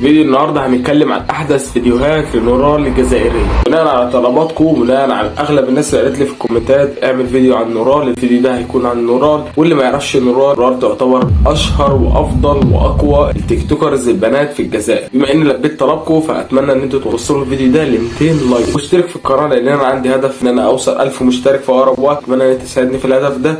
فيديو النهارده هنتكلم عن احدث فيديوهات لنورال الجزائريه بناء على طلباتكم وبناء على اغلب الناس اللي قالت لي في الكومنتات اعمل فيديو عن نورال. الفيديو ده هيكون عن نورال، واللي ما يعرفش نورال تعتبر اشهر وافضل واقوى التيك توكرز البنات في الجزائر. بما اني لبيت طلبكم فاتمنى ان انتوا توصلوا الفيديو ده ل 200 لايك واشترك في القناه، لان انا عندي هدف ان انا اوصل 1000 مشترك في اقرب وقت. اتمنى ان انت تساعدني في الهدف ده.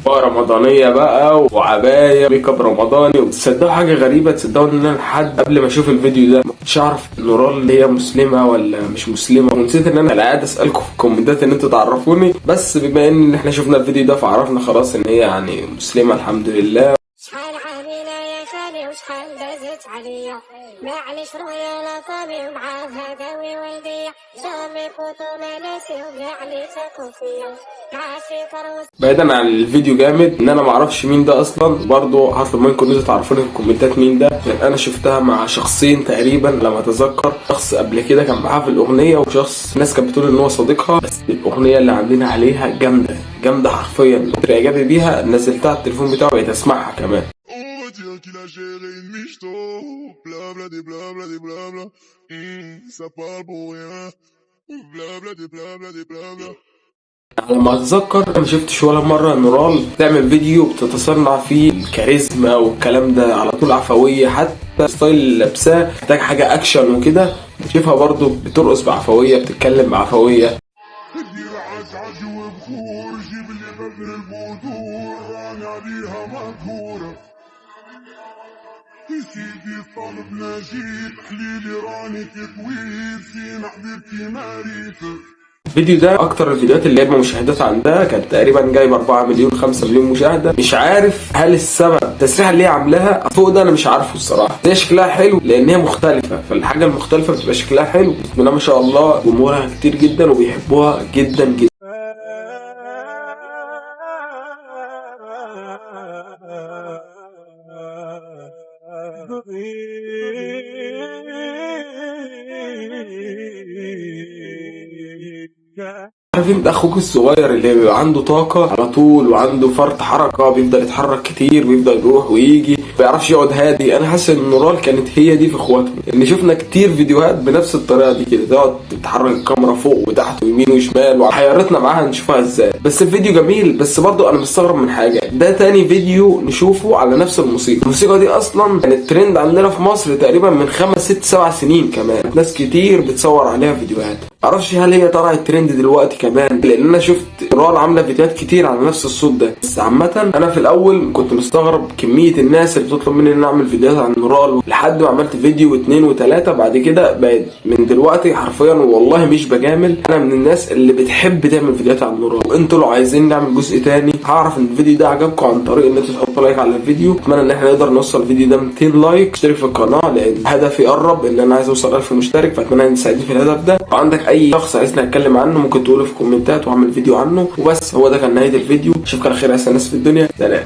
فقرة رمضانية بقى وعباية ميك اب رمضاني. وتصدقوا حاجة غريبة، تصدقوا ان انا لحد قبل ما اشوف الفيديو ده ما كنتش اعرف نورال هي مسلمة ولا مش مسلمة، ونسيت ان انا قاعد اسألكم في الكومنتات ان انتوا تعرفوني. بس بما ان احنا شفنا الفيديو ده فعرفنا خلاص ان هي يعني مسلمة الحمد لله. شحال عاملة يا خالي وشحال دازت عليا، معليش رويا لا طبيب مع هداوي والدية، جامي بطولة ناسي ومعلي تاكل فيا عاشي كروس. بعيدا عن الفيديو جامد ان انا معرفش مين ده اصلا، برضه هطلب منكم ان انتوا تعرفوني في الكومنتات مين ده، لان انا شفتها مع شخصين تقريبا لما اتذكر. شخص قبل كده كان معاها في الاغنيه، وشخص الناس كانت بتقول ان هو صديقها، بس الاغنيه اللي عاملين عليها جامده جامده حرفيا. كنت اعجابي بيها نزلتها على التليفون بتاعي بقيت اسمعها كمان. على ما اتذكر انا ما شفتش ولا مره نورال تعمل فيديو بتتصنع فيه الكاريزما والكلام ده، على طول عفويه. حتى ستايل اللي لابساه محتاج حاجه اكشن وكده، شايفها برضو بترقص بعفويه، بتتكلم بعفويه. سيدي طالب نجيب حليلي راني تكوير سينا حبيبتي ماريته. الفيديو ده اكتر الفيديوهات اللي جايبه مشاهدات عندها، كانت تقريبا جايبه 4 مليون 5 مليون مشاهده. مش عارف هل السبب التسريحه اللي هي عاملاها فوق ده، انا مش عارفه الصراحه. هي شكلها حلو لان هي مختلفه، فالحاجه المختلفه بتبقى شكلها حلو. بسم الله ما شاء الله جمهورها كتير جدا وبيحبوها جدا جدا. عارف انت اخوك الصغير اللي بيبقى عنده طاقه على طول وعنده فرط حركه، بيفضل يتحرك كتير، بيفضل يروح ويجي، ما بيعرفش يقعد هادي. انا حاسس ان نورال كانت هي دي في اخواتهم، ان شفنا كتير فيديوهات بنفس الطريقه دي كده، تقعد تتحرك الكاميرا فوق وتحت ويمين وشمال، وحيرتنا معاها نشوفها ازاي. بس الفيديو جميل، بس برضو انا مستغرب من حاجه، ده تاني فيديو نشوفه على نفس الموسيقى. الموسيقى دي اصلا كانت ترند عندنا في مصر تقريبا من 5 6 7 سنين كمان، ناس كتير بتصور عليها فيديوهات. معرفش هل هي طلعت ترند دلوقتي كمان، لان انا شفت نورال عامله فيديوهات كتير على نفس الصوت ده. بس عامه انا في الاول كنت مستغرب كميه الناس اللي بتطلب مني ان اعمل فيديوهات عن نورال، لحد ما عملت فيديو واثنين وثلاثه. بعد كده بقيت من دلوقتي حرفيا والله مش بجامل، انا من الناس اللي بتحب تعمل فيديوهات عن نورال. وانتوا لو عايزين نعمل جزء تاني هعرف ان الفيديو ده عجبكم عن طريق ان انتوا تحطوا لايك على الفيديو. اتمنى ان احنا نقدر نوصل الفيديو ده 200 لايك. اشترك في القناه لان هدفي قرب، ان انا عايز اوصل 1000 مشترك، فاتمنى ان تساعدني في الهدف ده. وعندك اي شخص عايزني اتكلم عنه ممكن تقوله في الكومنتات واعمل فيديو عنه. وبس هو ده كان نهايه الفيديو. اشوفك على خير يا احسن ناس في الدنيا. سلام.